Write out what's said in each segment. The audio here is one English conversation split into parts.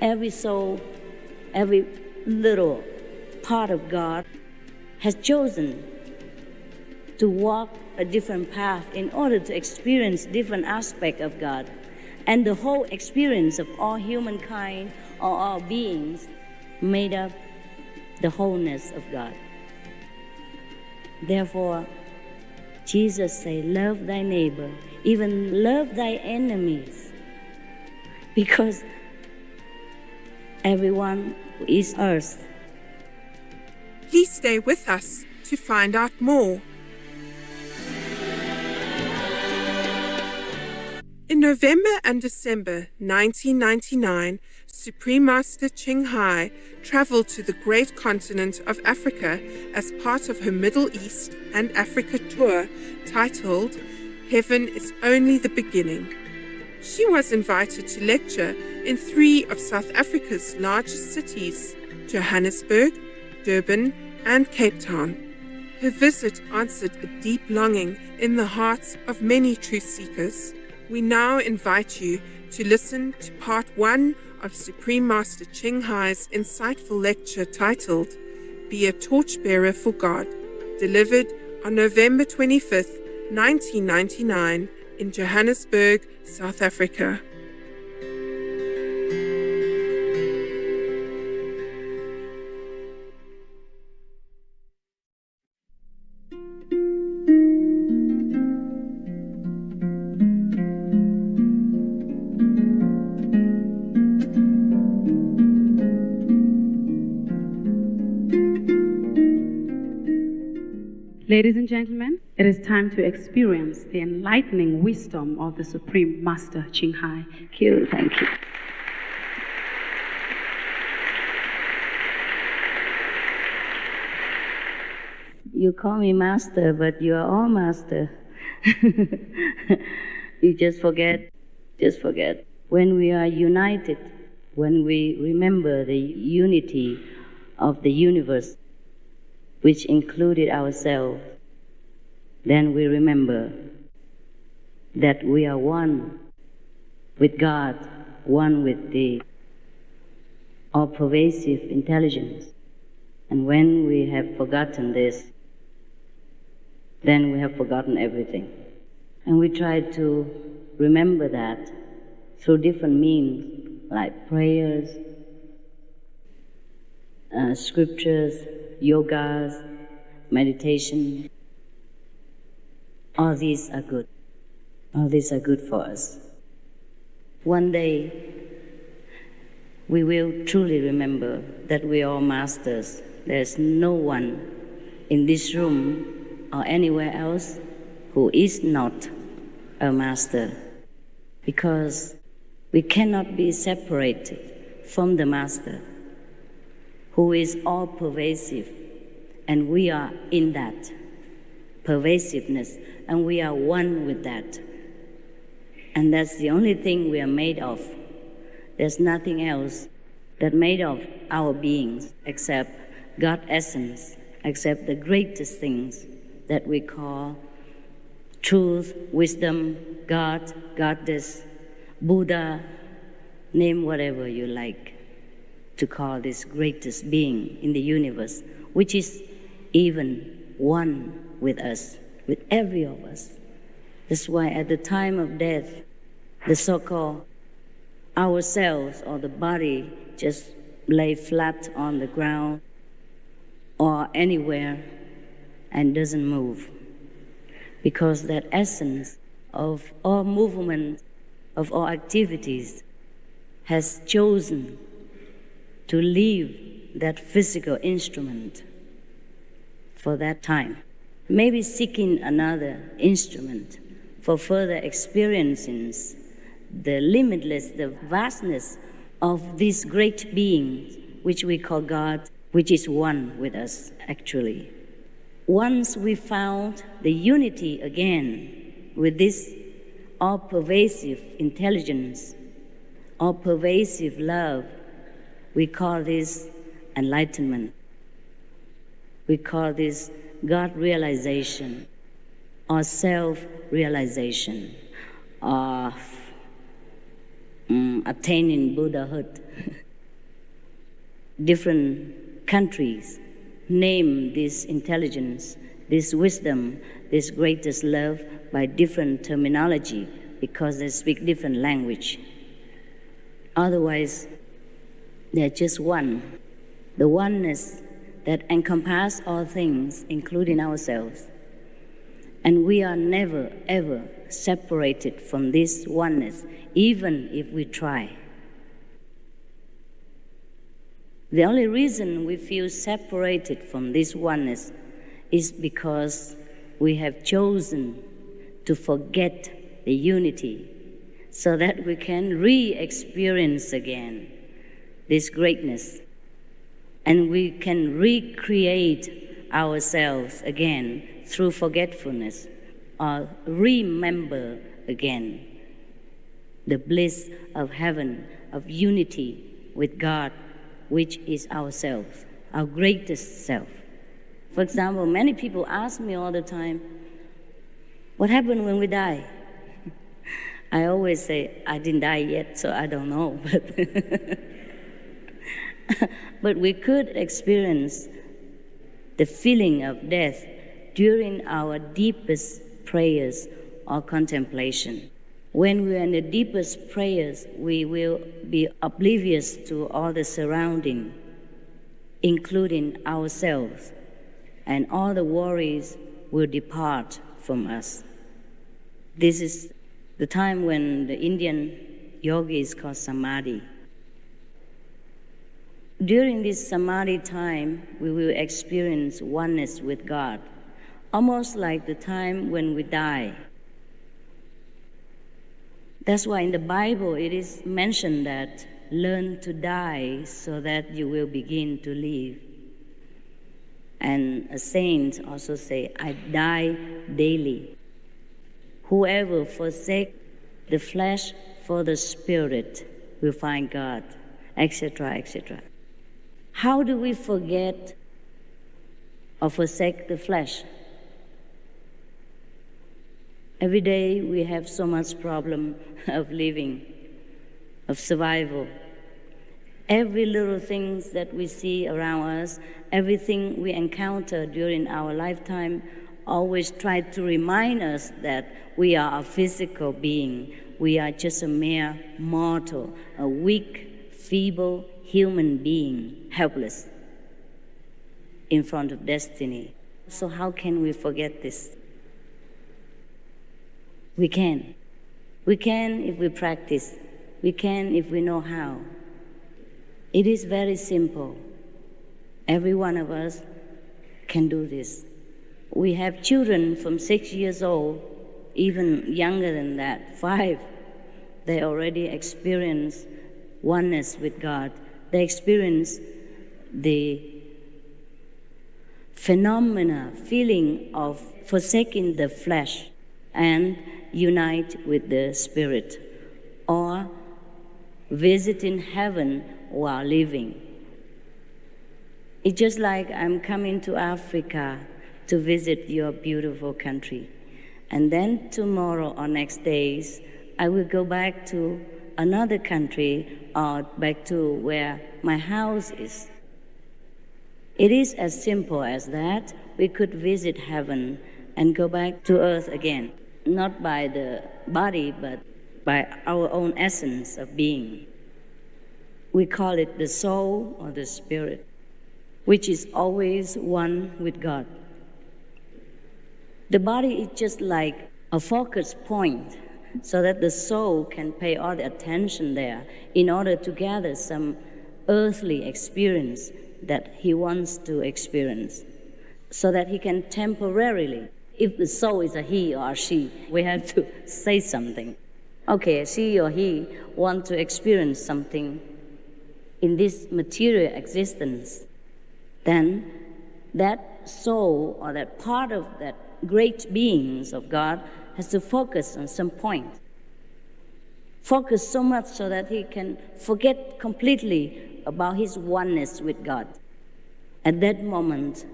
Every soul, every little part of God has chosen to walk a different path in order to experience different aspects of God. And the whole experience of all humankind or all beings made up the wholeness of God. Therefore, Jesus said, love thy neighbor, even love thy enemies, because everyone is earth. Please stay with us to find out more. In November and December 1999, Supreme Master Ching Hai traveled to the great continent of Africa as part of her Middle East and Africa tour titled Heaven is Only the Beginning. She was invited to lecture in 3 of South Africa's largest cities, Johannesburg, Durban, and Cape Town. Her visit answered a deep longing in the hearts of many truth seekers. We now invite you to listen to part 1 of Supreme Master Ching Hai's insightful lecture titled Be a Torchbearer for God, delivered on November 25th, 1999 in Johannesburg, South Africa. Ladies and gentlemen, it is time to experience the enlightening wisdom of the Supreme Master Ching Hai. Thank you, thank you. You call me master, but you are all master. You just forget. When we are united, when we remember the unity of the universe, which included ourselves, then we remember that we are one with God, one with the all-pervasive intelligence. And when we have forgotten this, then we have forgotten everything. And we try to remember that through different means, like prayers, scriptures, yogas, meditation. All these are good. All these are good for us. One day, we will truly remember that we are all masters. There's no one in this room or anywhere else who is not a master, because we cannot be separated from the master, who is all-pervasive, and we are in that pervasiveness, and we are one with that. And that's the only thing we are made of. There's nothing else that made of our beings except God's essence, except the greatest things that we call truth, wisdom, God, Goddess, Buddha, name whatever you like to call this greatest being in the universe, which is even one with us, with every of us. That's why at the time of death, the so-called ourselves or the body just lay flat on the ground or anywhere and doesn't move, because that essence of all movement, of all activities, has chosen to leave that physical instrument for that time, maybe seeking another instrument for further experiencing the limitless, the vastness of this great being, which we call God, which is one with us, actually. Once we found the unity again with this all-pervasive intelligence, all-pervasive love, we call this enlightenment. We call this God realization or self-realization of attaining Buddhahood. different countries name this intelligence, this wisdom, this greatest love by different terminology because they speak different language. Otherwise, they're just one. The oneness that encompasses all things, including ourselves. And we are never, ever separated from this oneness, even if we try. The only reason we feel separated from this oneness is because we have chosen to forget the unity so that we can re-experience again this greatness. And we can recreate ourselves again through forgetfulness or remember again the bliss of heaven, of unity with God, which is ourselves, our greatest self. For example, many people ask me all the time, what happened when we die? I always say, I didn't die yet, so I don't know. But we could experience the feeling of death during our deepest prayers or contemplation. When we are in the deepest prayers, we will be oblivious to all the surrounding, including ourselves, and all the worries will depart from us. This is the time when the Indian yogi is called samadhi. During this samadhi time, we will experience oneness with God, almost like the time when we die. That's why in the Bible it is mentioned that learn to die so that you will begin to live. And a saint also say, I die daily. Whoever forsake the flesh for the spirit will find God, etc., etc. How do we forget or forsake the flesh? Every day we have so much problem of living, of survival. Every little things that we see around us, everything we encounter during our lifetime always try to remind us that we are a physical being. We are just a mere mortal, a weak, feeble human being, helpless in front of destiny. So how can we forget this? We can. We can if we practice. We can if we know how. It is very simple. Every one of us can do this. We have children from 6 years old, even younger than that, 5. They already experience oneness with God. They experience the feeling of forsaking the flesh and unite with the spirit, or visiting heaven while living. It's just like I'm coming to Africa to visit your beautiful country. And then tomorrow or next days, I will go back to another country or back to where my house is. It is as simple as that. We could visit heaven and go back to earth again, not by the body, but by our own essence of being. We call it the soul or the spirit, which is always one with God. The body is just like a focus point so that the soul can pay all the attention there in order to gather some earthly experience that he wants to experience, so that he can temporarily, if the soul is a he or a she, we have to say something. Okay, she or he want to experience something in this material existence, then that soul or that part of that great beings of God has to focus on some point. Focus so much so that he can forget completely about his oneness with God. At that moment,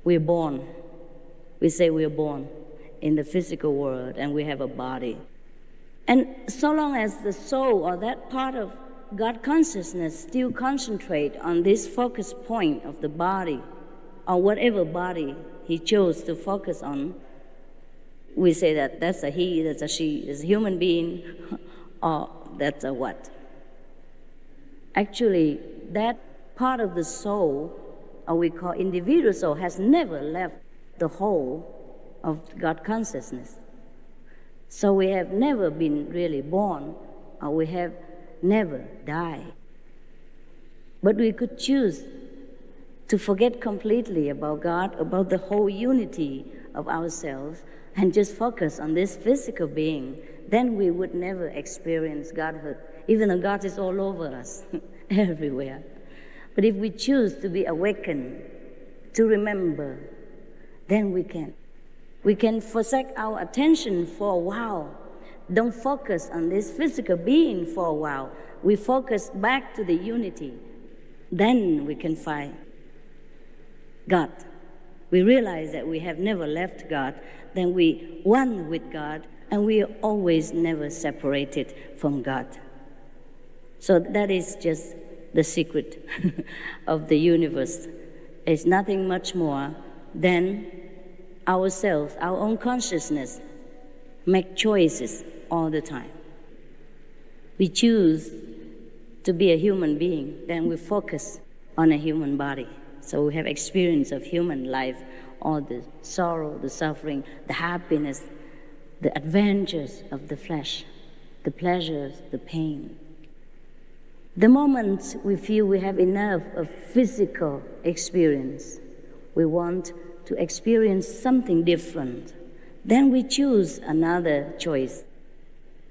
we're born. We say we're born in the physical world and we have a body. And so long as the soul or that part of God consciousness still concentrate on this focus point of the body, or whatever body he chose to focus on, we say that that's a he, that's a she, that's a human being, or that's a what. Actually, that part of the soul, or we call individual soul, has never left the whole of God consciousness. So we have never been really born, or we have never died. But we could choose to forget completely about God, about the whole unity of ourselves, and just focus on this physical being. Then we would never experience Godhood, even though God is all over us, everywhere. But if we choose to be awakened, to remember, then we can. We can forsake our attention for a while. Don't focus on this physical being for a while. We focus back to the unity. Then we can find God. We realize that we have never left God. Then we one with God, and we are always never separated from God. So that is just the secret of the universe. It's nothing much more than ourselves, our own consciousness, make choices all the time. We choose to be a human being, then we focus on a human body. So we have experience of human life, all the sorrow, the suffering, the happiness, the adventures of the flesh, the pleasures, the pain. The moment we feel we have enough of physical experience, we want to experience something different, then we choose another choice.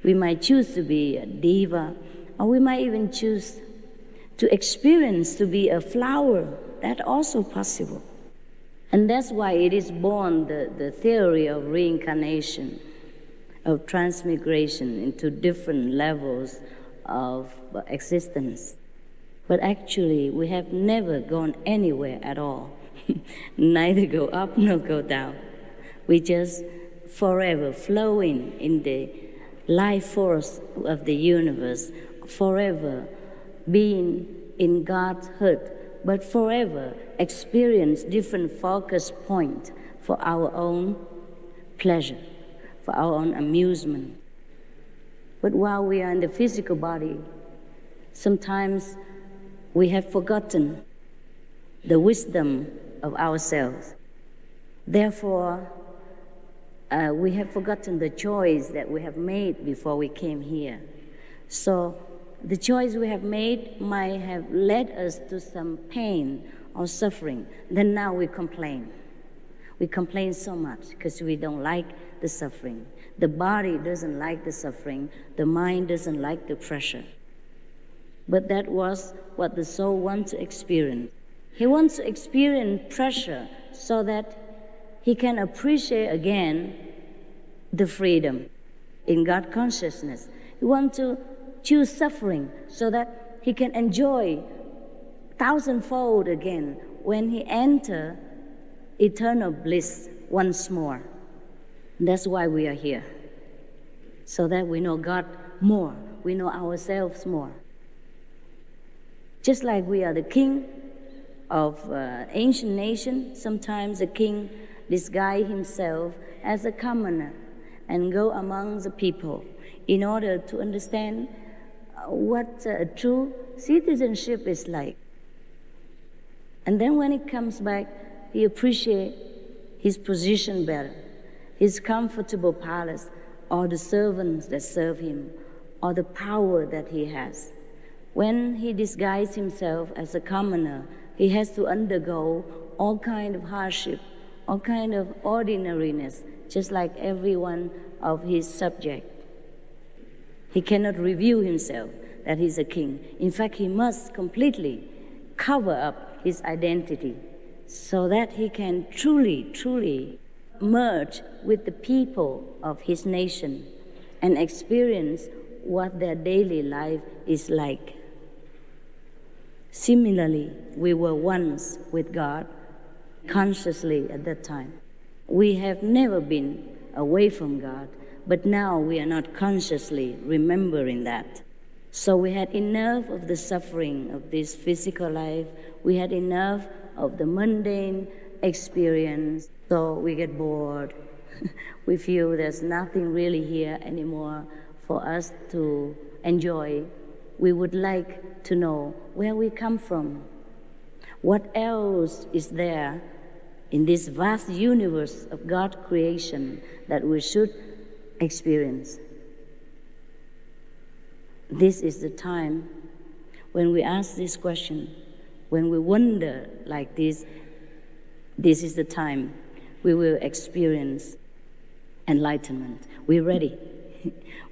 We might choose to be a diva, or we might even choose to experience to be a flower. That's also possible. And that's why it is born the theory of reincarnation, of transmigration into different levels of existence. But actually, we have never gone anywhere at all. Neither go up nor go down. We just forever flowing in the life force of the universe, forever being in God's heart, but forever experience different focus points for our own pleasure, for our own amusement. But while we are in the physical body, sometimes we have forgotten the wisdom of ourselves. Therefore, we have forgotten the choice that we have made before we came here. So the choice we have made might have led us to some pain or suffering. Then now we complain. We complain so much because we don't like the suffering. The body doesn't like the suffering. The mind doesn't like the pressure. But that was what the soul wants to experience. He wants to experience pressure so that he can appreciate again the freedom in God consciousness. He wants to choose suffering so that he can enjoy thousandfold again when he enters eternal bliss once more. That's why we are here, so that we know God more, we know ourselves more. Just like we are the king of ancient nation, sometimes the king disguise himself as a commoner and go among the people in order to understand what true citizenship is like. And then when he comes back, he appreciates his position better, his comfortable palace, or the servants that serve him, or the power that he has. When he disguises himself as a commoner, he has to undergo all kind of hardship, all kind of ordinariness, just like every one of his subjects. He cannot reveal himself that he's a king. In fact, he must completely cover up his identity so that he can truly merge with the people of his nation and experience what their daily life is like. Similarly, we were once with God consciously at that time. We have never been away from God, but now we are not consciously remembering that. So we had enough of the suffering of this physical life. We had enough of the mundane experience. So we get bored. We feel there's nothing really here anymore for us to enjoy. We would like to know where we come from. What else is there in this vast universe of God's creation that we should experience? This is the time when we ask this question, when we wonder like this is the time we will experience enlightenment. We're ready.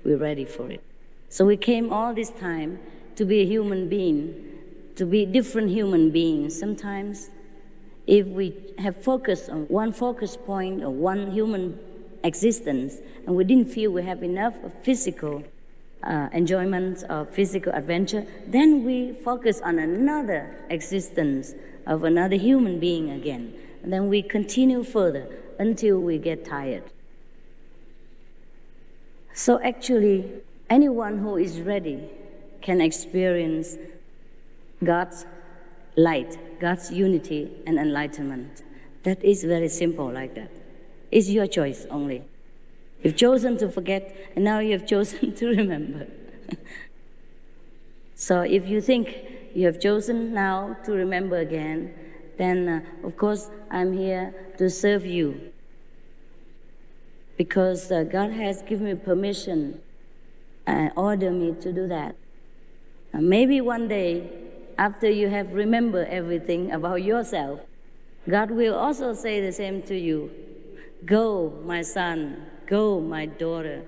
We're ready for it. So we came all this time to be a human being, to be different human beings. Sometimes if we have focused on one focus point or one human existence and we didn't feel we have enough of physical enjoyment of physical adventure, then we focus on another existence of another human being again. And then we continue further until we get tired. So actually, anyone who is ready can experience God's light, God's unity and enlightenment. That is very simple like that. It's your choice only. You've chosen to forget, and now you've chosen to remember. So if you think you have chosen now to remember again, then of course I'm here to serve you. Because God has given me permission and ordered me to do that. Maybe one day, after you have remembered everything about yourself, God will also say the same to you. Go, my son, go, my daughter,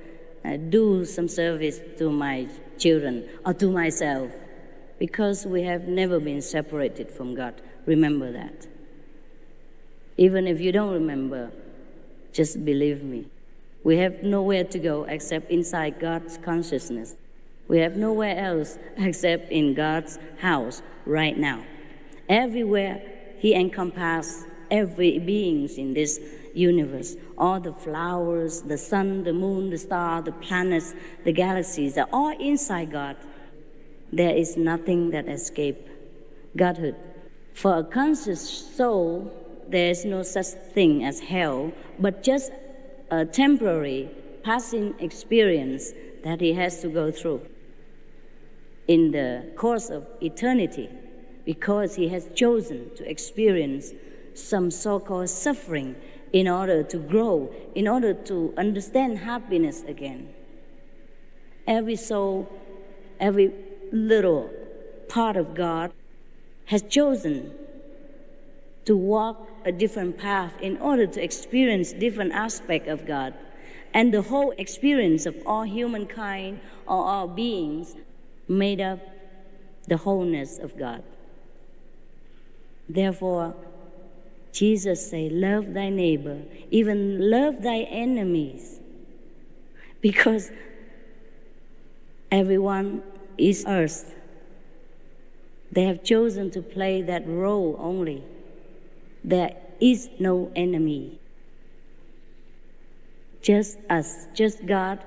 do some service to my children or to myself, because we have never been separated from God. Remember that. Even if you don't remember, just believe me. We have nowhere to go except inside God's consciousness. We have nowhere else except in God's house right now. Everywhere He encompasses every being in this universe. All the flowers, the sun, the moon, the star, the planets, the galaxies are all inside God. There is nothing that escapes Godhood. For a conscious soul, there is no such thing as hell, but just a temporary passing experience that he has to go through in the course of eternity, because he has chosen to experience some so-called suffering in order to grow, in order to understand happiness again. Every soul, every little part of God has chosen to walk a different path in order to experience different aspects of God. And the whole experience of all humankind or all beings made up the wholeness of God. Therefore, Jesus said, love thy neighbor, even love thy enemies, because everyone is earth. They have chosen to play that role only. There is no enemy. Just us, just God,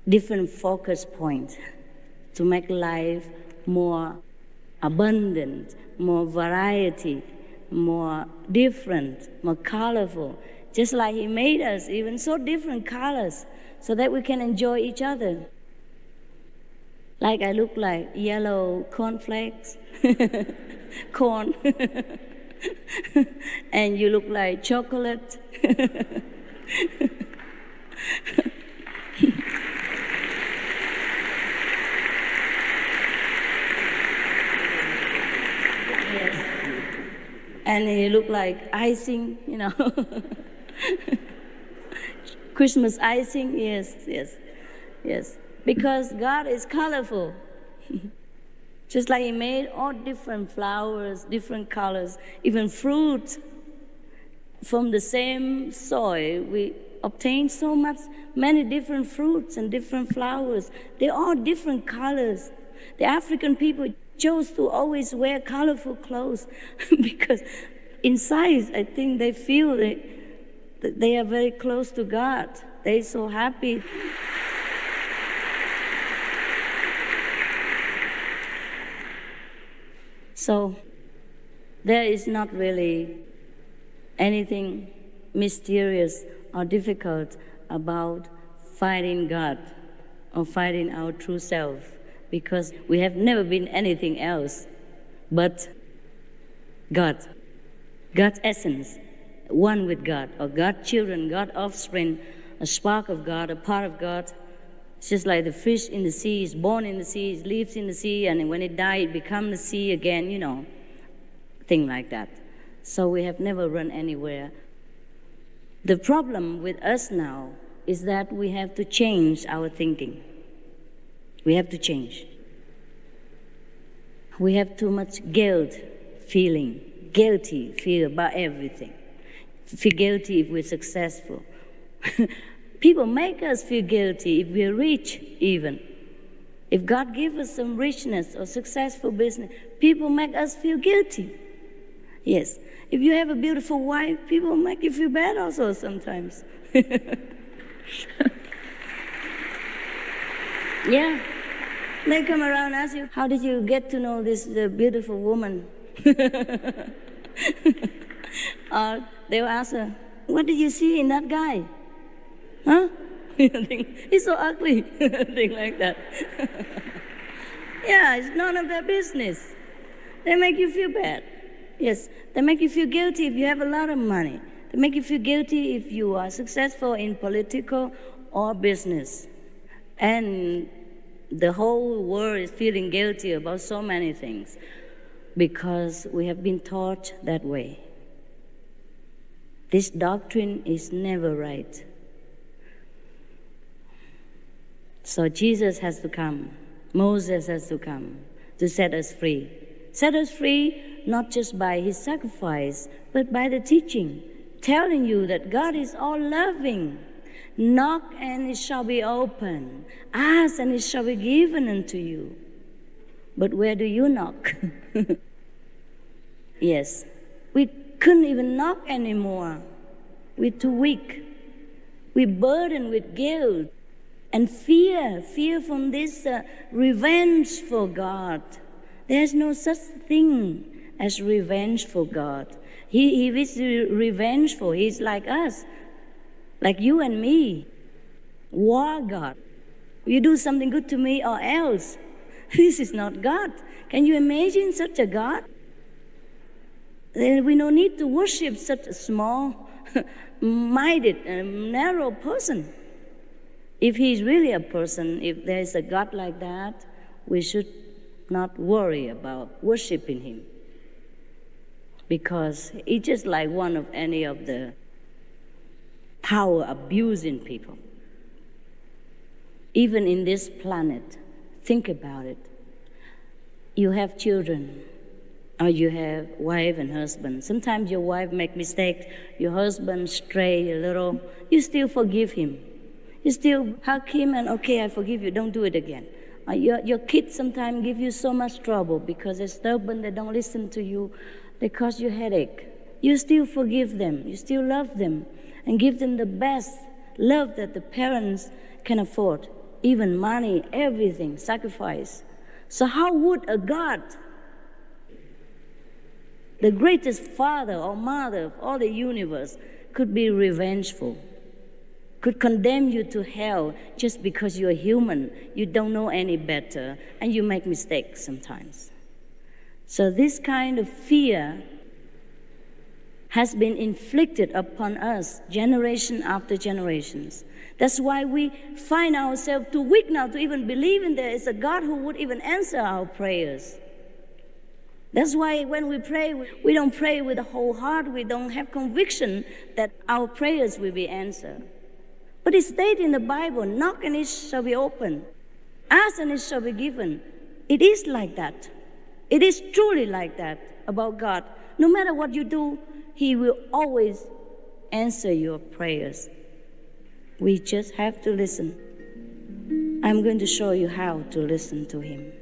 different focus points to make life more abundant, more variety, more different, more colorful. Just like He made us even so different colors so that we can enjoy each other. Like I look like yellow cornflakes, corn, and you look like chocolate. Yes. And you look like icing, you know. Christmas icing, yes, yes, yes. Because God is colorful. Just like He made all different flowers, different colors, even fruit. From the same soil, we obtain many different fruits and different flowers. They're all different colors. The African people chose to always wear colorful clothes because inside, I think they feel that they are very close to God. They're so happy. So there is not really anything mysterious or difficult about finding God or finding our true self, because we have never been anything else but God, God's essence, one with God, or God's children, God's offspring, a spark of God, a part of God. It's just like the fish in the sea is born in the sea, it lives in the sea, and when it dies, it becomes the sea again, thing like that. So we have never run anywhere. The problem with us now is that we have to change our thinking. We have to change. We have too much guilty feel about everything. Feel guilty if we're successful. People make us feel guilty if we're rich even. If God gives us some richness or successful business, people make us feel guilty. Yes. If you have a beautiful wife, people make you feel bad also sometimes. Yeah. They come around and ask you, how did you get to know this beautiful woman? Or they'll ask her, what did you see in that guy? Huh? He's so ugly. Thing like that. Yeah, it's none of their business. They make you feel bad. Yes, they make you feel guilty if you have a lot of money. They make you feel guilty if you are successful in political or business. And the whole world is feeling guilty about so many things because we have been taught that way. This doctrine is never right. So Jesus has to come. Moses has to come to set us free. Set us free not just by his sacrifice, but by the teaching, telling you that God is all loving. Knock and it shall be opened. Ask and it shall be given unto you. But where do you knock? Yes, we couldn't even knock anymore. We're too weak. We're burdened with guilt and fear from this revenge for God. There's no such thing as revenge for God. He is revengeful. He's like us, like you and me. War God. You do something good to me or else. This is not God. Can you imagine such a God? Then we don't need to worship such a small-minded and narrow person. If he's really a person, if there is a God like that, we should not worry about worshiping him. Because it's just like one of any of the power abusing people. Even in this planet, think about it. You have children, or you have wife and husband. Sometimes your wife make mistakes, your husband stray a little. You still forgive him. You still hug him and, okay, I forgive you, don't do it again. Your kids sometimes give you so much trouble because they're stubborn, they don't listen to you, they cause you headache. You still forgive them, you still love them, and give them the best love that the parents can afford. Even money, everything, sacrifice. So how would a God, the greatest father or mother of all the universe, could be revengeful? Could condemn you to hell just because you're human, you don't know any better, and you make mistakes sometimes. So this kind of fear has been inflicted upon us generation after generations. That's why we find ourselves too weak now to even believe in there is a God who would even answer our prayers. That's why when we pray, we don't pray with a whole heart. We don't have conviction that our prayers will be answered. But it states in the Bible, knock and it shall be opened. Ask and it shall be given. It is like that. It is truly like that about God. No matter what you do, he will always answer your prayers. We just have to listen. I'm going to show you how to listen to him.